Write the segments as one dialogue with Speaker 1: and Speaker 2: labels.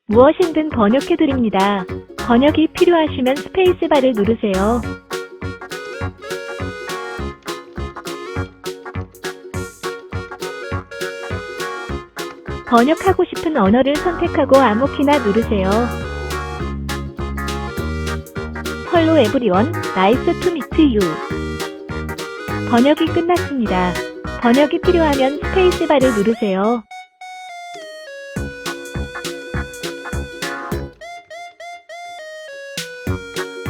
Speaker 1: 무엇이든 번역해드립니다. 번역이 필요하시면 스페이스바를 누르세요. 번역하고 싶은 언어를 선택하고 아무 키나 누르세요. Hello everyone, nice to meet you. 번역이 끝났습니다. 번역이 필요하면 스페이스바를 누르세요.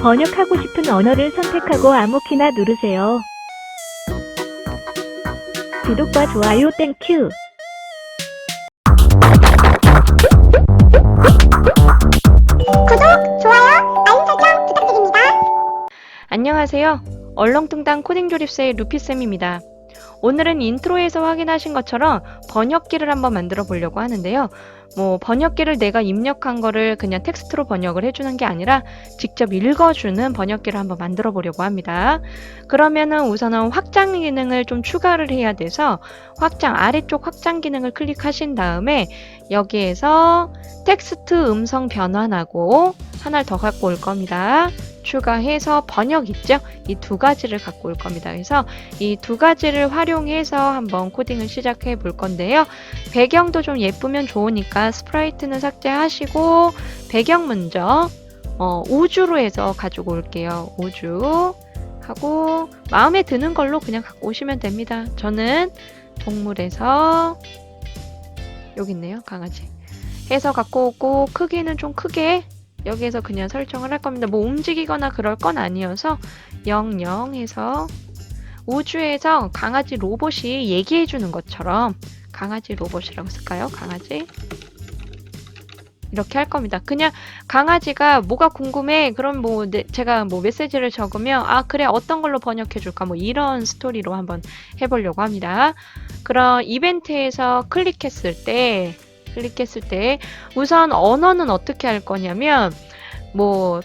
Speaker 1: 번역하고 싶은 언어를 선택하고 아무 키나 누르세요. 구독과 좋아요 땡큐.
Speaker 2: 구독, 좋아요, 알림 설정 부탁드립니다.
Speaker 3: 안녕하세요. 얼렁뚱땅 코딩 조립사의 루피쌤입니다. 오늘은 인트로에서 확인하신 것처럼 번역기를 한번 만들어 보려고 하는데요. 번역기를 내가 입력한 거를 그냥 텍스트로 번역을 해주는 게 아니라 직접 읽어주는 번역기를 한번 만들어 보려고 합니다. 그러면은 우선은 확장 기능을 좀 추가를 해야 돼서 아래쪽 확장 기능을 클릭하신 다음에 여기에서 텍스트 음성 변환하고 하나를 더 갖고 올 겁니다. 추가해서 번역 있죠? 이 두 가지를 갖고 올 겁니다. 그래서 이 두 가지를 활용해서 한번 코딩을 시작해 볼 건데요. 배경도 좀 예쁘면 좋으니까 스프라이트는 삭제하시고 배경 먼저 우주로 해서 가지고 올게요. 우주 하고 마음에 드는 걸로 그냥 갖고 오시면 됩니다. 저는 동물에서 여기 있네요. 강아지 해서 갖고 오고 크기는 좀 크게 여기에서 그냥 설정을 할 겁니다. 움직이거나 그럴 건 아니어서 00 해서 우주에서 강아지 로봇이 얘기해 주는 것처럼 강아지 로봇이라고 쓸까요? 강아지 이렇게 할 겁니다. 그냥 강아지가 뭐가 궁금해 그럼 제가 메시지를 적으면 그래 어떤 걸로 번역해 줄까 이런 스토리로 한번 해보려고 합니다. 그럼 이벤트에서 클릭했을 때 우선 언어는 어떻게 할 거냐면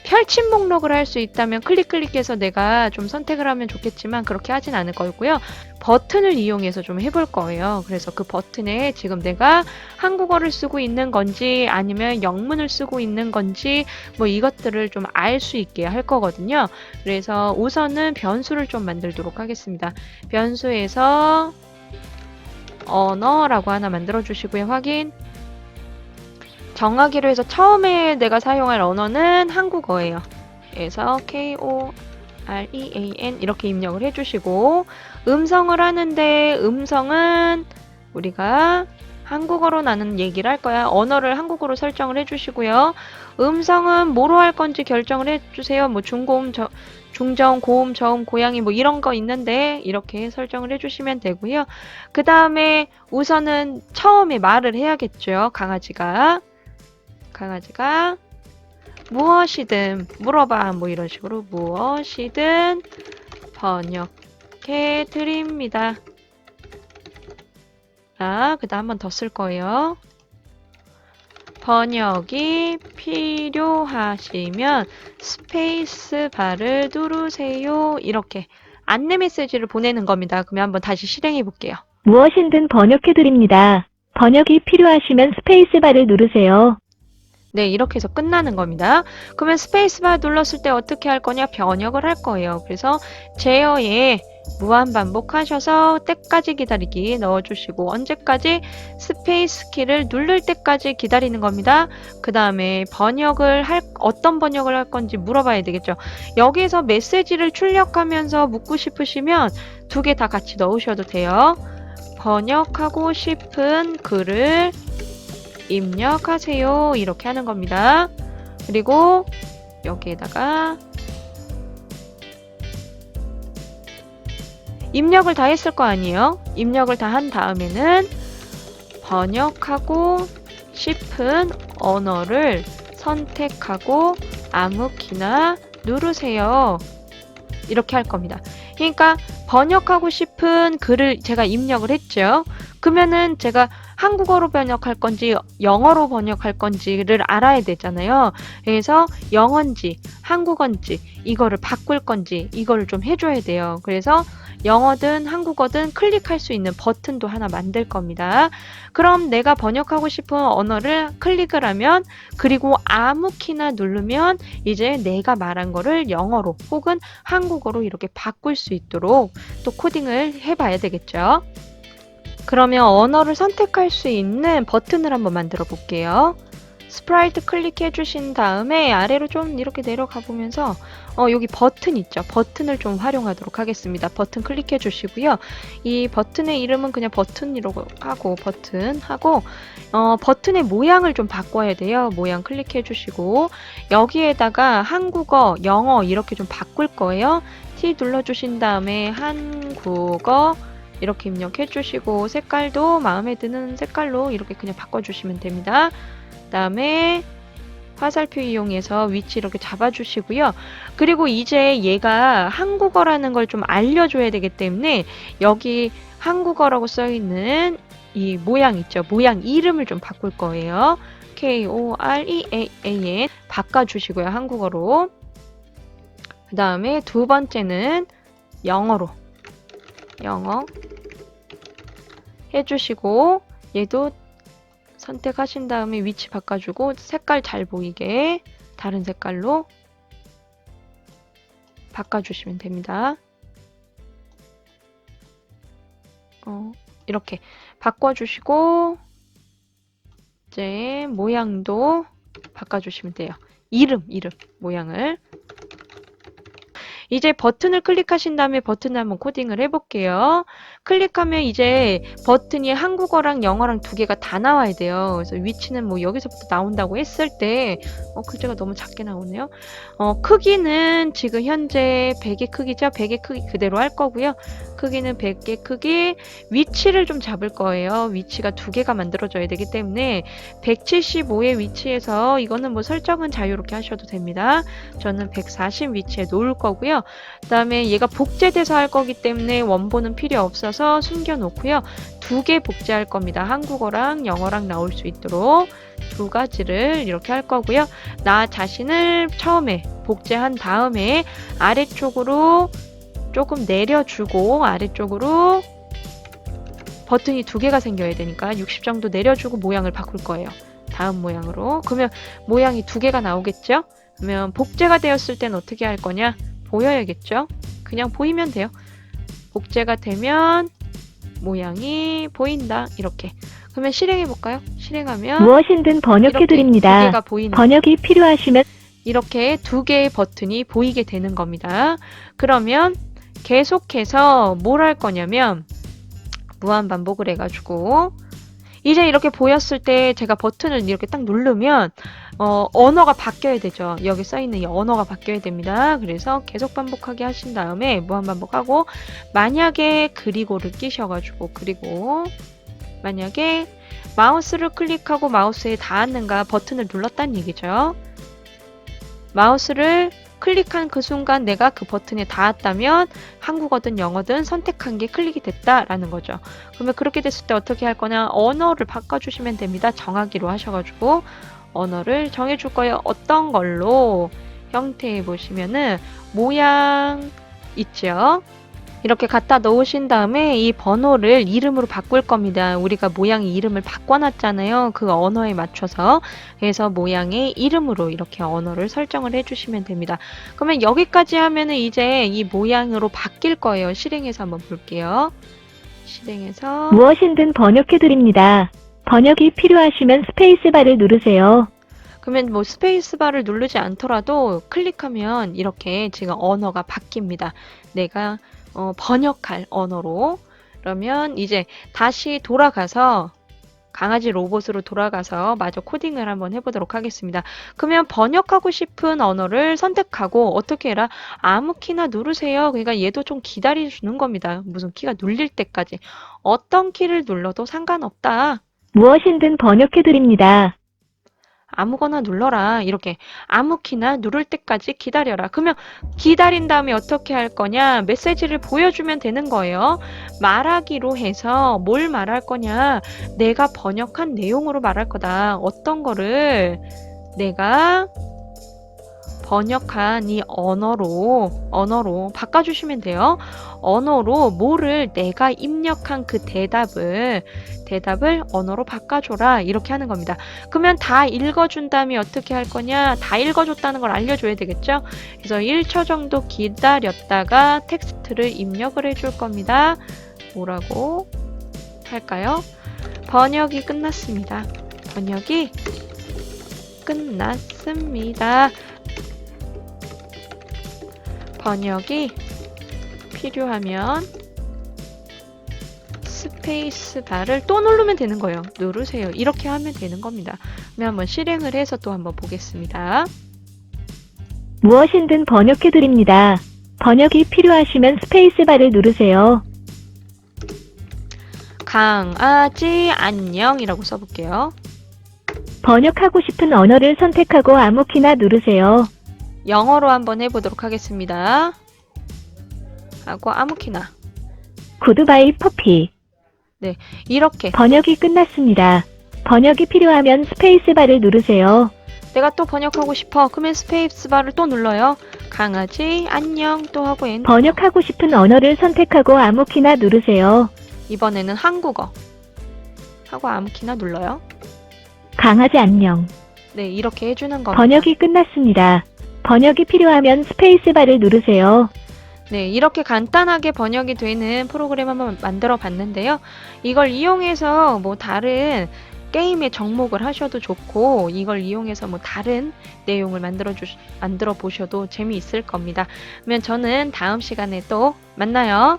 Speaker 3: 펼침 목록을 할 수 있다면 클릭해서 내가 좀 선택을 하면 좋겠지만 그렇게 하진 않을 거고요. 버튼을 이용해서 좀 해볼 거예요. 그래서 그 버튼에 지금 내가 한국어를 쓰고 있는 건지 아니면 영문을 쓰고 있는 건지 이것들을 좀 알 수 있게 할 거거든요. 그래서 우선은 변수를 좀 만들도록 하겠습니다. 변수에서 언어라고 하나 만들어 주시고요. 확인. 정하기로 해서 처음에 내가 사용할 언어는 한국어예요. 그래서 KOREAN 이렇게 입력을 해주시고 음성을 하는데 음성은 우리가 한국어로 나는 얘기를 할 거야. 언어를 한국어로 설정을 해주시고요. 음성은 뭐로 할 건지 결정을 해주세요. 중고음, 중저음, 고음, 저음, 고양이 이런 거 있는데 이렇게 설정을 해주시면 되고요. 그 다음에 우선은 처음에 말을 해야겠죠. 강아지가 무엇이든 물어봐 이런 식으로 무엇이든 번역해 드립니다. 그 다음 한 번 더 쓸 거예요. 번역이 필요하시면 스페이스 바를 누르세요. 이렇게 안내 메시지를 보내는 겁니다. 그러면 한번 다시 실행해 볼게요.
Speaker 1: 무엇이든 번역해드립니다. 번역이 필요하시면 스페이스바를 누르세요.
Speaker 3: 네, 이렇게 해서 끝나는 겁니다. 그러면 스페이스바 눌렀을 때 어떻게 할 거냐? 번역을 할 거예요. 그래서 제어에 무한 반복하셔서 때까지 기다리기 넣어주시고 언제까지 스페이스 키를 누를 때까지 기다리는 겁니다. 그 다음에 어떤 번역을 할 건지 물어봐야 되겠죠. 여기에서 메시지를 출력하면서 묻고 싶으시면 두 개 다 같이 넣으셔도 돼요. 번역하고 싶은 글을 입력하세요. 이렇게 하는 겁니다. 그리고 여기에다가 입력을 다 했을 거 아니에요? 입력을 다 한 다음에는 번역하고 싶은 언어를 선택하고 아무 키나 누르세요. 이렇게 할 겁니다. 그러니까 번역하고 싶은 글을 제가 입력을 했죠. 그러면은 제가 한국어로 번역할 건지 영어로 번역할 건지를 알아야 되잖아요. 그래서 영어인지 한국어인지 이거를 바꿀 건지 이거를 좀 해줘야 돼요. 그래서 영어든 한국어든 클릭할 수 있는 버튼도 하나 만들 겁니다. 그럼 내가 번역하고 싶은 언어를 클릭을 하면 그리고 아무 키나 누르면 이제 내가 말한 거를 영어로 혹은 한국어로 이렇게 바꿀 수 있도록 또 코딩을 해봐야 되겠죠. 그러면 언어를 선택할 수 있는 버튼을 한번 만들어 볼게요. 스프라이트 클릭해 주신 다음에 아래로 좀 이렇게 내려가 보면서 여기 버튼 있죠. 버튼을 좀 활용하도록 하겠습니다. 버튼 클릭해 주시고요. 이 버튼의 이름은 그냥 버튼이라고 하고 버튼 하고 버튼의 모양을 좀 바꿔야 돼요. 모양 클릭해 주시고 여기에다가 한국어, 영어 이렇게 좀 바꿀 거예요. T 눌러 주신 다음에 한국어 이렇게 입력해 주시고 색깔도 마음에 드는 색깔로 이렇게 그냥 바꿔주시면 됩니다. 그 다음에 화살표 이용해서 위치 이렇게 잡아주시고요. 그리고 이제 얘가 한국어라는 걸 좀 알려줘야 되기 때문에 여기 한국어라고 써있는 이 모양 있죠. 모양 이름을 좀 바꿀 거예요. KOREAN 바꿔주시고요. 한국어로. 그 다음에 두 번째는 영어로. 영어 해주시고 얘도 선택하신 다음에 위치 바꿔주고 색깔 잘 보이게 다른 색깔로 바꿔주시면 됩니다. 이렇게 바꿔주시고 이제 모양도 바꿔주시면 돼요. 이름 모양을 이제 버튼을 클릭하신 다음에 버튼을 한번 코딩을 해볼게요. 클릭하면 이제 버튼이 한국어랑 영어랑 두 개가 다 나와야 돼요. 그래서 위치는 뭐 여기서부터 나온다고 했을 때 글자가 너무 작게 나오네요. 크기는 지금 현재 100의 크기죠. 100의 크기 그대로 할 거고요. 크기는 100의 크기, 위치를 좀 잡을 거예요. 위치가 두 개가 만들어져야 되기 때문에 175의 위치에서 이거는 뭐 설정은 자유롭게 하셔도 됩니다. 저는 140 위치에 놓을 거고요. 그 다음에 얘가 복제돼서 할 거기 때문에 원본은 필요 없어서 숨겨놓고요. 두 개 복제할 겁니다. 한국어랑 영어랑 나올 수 있도록 두 가지를 이렇게 할 거고요. 나 자신을 처음에 복제한 다음에 아래쪽으로 조금 내려주고 아래쪽으로 버튼이 두 개가 생겨야 되니까 60 정도 내려주고 모양을 바꿀 거예요. 다음 모양으로. 그러면 모양이 두 개가 나오겠죠? 그러면 복제가 되었을 땐 어떻게 할 거냐? 보여야겠죠? 그냥 보이면 돼요. 복제가 되면 모양이 보인다. 이렇게. 그러면 실행해 볼까요? 실행하면
Speaker 1: 무엇이든 번역해
Speaker 3: 두
Speaker 1: 드립니다.
Speaker 3: 개가 보이는
Speaker 1: 번역이 필요하시면
Speaker 3: 이렇게 두 개의 버튼이 보이게 되는 겁니다. 그러면 계속해서 뭘 할 거냐면 무한 반복을 해가지고 이제 이렇게 보였을 때 제가 버튼을 이렇게 딱 누르면 언어가 바뀌어야 되죠. 여기 써있는 이 언어가 바뀌어야 됩니다. 그래서 계속 반복하게 하신 다음에 무한 반복하고 만약에 그리고를 끼셔가지고 그리고 만약에 마우스를 클릭하고 마우스에 닿았는가 버튼을 눌렀다는 얘기죠. 마우스를 클릭한 그 순간 내가 그 버튼에 닿았다면 한국어든 영어든 선택한 게 클릭이 됐다라는 거죠. 그러면 그렇게 됐을 때 어떻게 할 거냐? 언어를 바꿔주시면 됩니다. 정하기로 하셔가지고 언어를 정해줄 거예요. 어떤 걸로? 형태에 보시면은 모양 있죠? 이렇게 갖다 넣으신 다음에 이 번호를 이름으로 바꿀 겁니다. 우리가 모양의 이름을 바꿔놨잖아요. 그 언어에 맞춰서. 그래서 모양의 이름으로 이렇게 언어를 설정을 해주시면 됩니다. 그러면 여기까지 하면은 이제 이 모양으로 바뀔 거예요. 실행해서 한번 볼게요. 실행해서
Speaker 1: 무엇이든 번역해 드립니다. 번역이 필요하시면 스페이스바를 누르세요.
Speaker 3: 그러면 뭐 스페이스바를 누르지 않더라도 클릭하면 이렇게 지금 언어가 바뀝니다. 내가 번역할 언어로. 그러면 이제 다시 돌아가서 강아지 로봇으로 돌아가서 마저 코딩을 한번 해보도록 하겠습니다. 그러면 번역하고 싶은 언어를 선택하고 어떻게 해라? 아무 키나 누르세요. 그러니까 얘도 좀 기다려주는 겁니다. 무슨 키가 눌릴 때까지. 어떤 키를 눌러도 상관없다.
Speaker 1: 무엇이든 번역해 드립니다.
Speaker 3: 아무거나 눌러라. 이렇게 아무 키나 누를 때까지 기다려라. 그러면 기다린 다음에 어떻게 할 거냐? 메시지를 보여주면 되는 거예요. 말하기로 해서 뭘 말할 거냐? 내가 번역한 내용으로 말할 거다. 어떤 거를 내가 번역한 이 언어로 바꿔주시면 돼요. 언어로 뭐를 내가 입력한 그 대답을 언어로 바꿔줘라. 이렇게 하는 겁니다. 그러면 다 읽어준 다음에 어떻게 할 거냐? 다 읽어줬다는 걸 알려줘야 되겠죠? 그래서 1초 정도 기다렸다가 텍스트를 입력을 해줄 겁니다. 뭐라고 할까요? 번역이 끝났습니다. 번역이 끝났습니다. 번역이 필요하면 스페이스 바를 또 누르면 되는 거예요. 누르세요. 이렇게 하면 되는 겁니다. 그럼 한번 실행을 해서 또 한번 보겠습니다.
Speaker 1: 무엇이든 번역해 드립니다. 번역이 필요하시면 스페이스 바를 누르세요.
Speaker 3: 강아지 안녕이라고 써볼게요.
Speaker 1: 번역하고 싶은 언어를 선택하고 아무 키나 누르세요.
Speaker 3: 영어로 한번 해보도록 하겠습니다. 하고 아무 키나.
Speaker 1: 굿바이 퍼피.
Speaker 3: 이렇게
Speaker 1: 번역이 끝났습니다. 번역이 필요하면 스페이스 바를 누르세요.
Speaker 3: 내가 또 번역하고 싶어. 그러면 스페이스 바를 또 눌러요. 강아지 안녕 또 하고 엔터.
Speaker 1: 번역하고 싶은 언어를 선택하고 아무 키나 누르세요.
Speaker 3: 이번에는 한국어 하고 아무 키나 눌러요.
Speaker 1: 강아지 안녕.
Speaker 3: 네, 이렇게 해주는 겁니다.
Speaker 1: 번역이 끝났습니다. 번역이 필요하면 스페이스 바를 누르세요.
Speaker 3: 네, 이렇게 간단하게 번역이 되는 프로그램 한번 만들어 봤는데요. 이걸 이용해서 뭐 다른 게임의 접목을 하셔도 좋고, 이걸 이용해서 뭐 다른 내용을 만들어 보셔도 재미있을 겁니다. 그러면 저는 다음 시간에 또 만나요.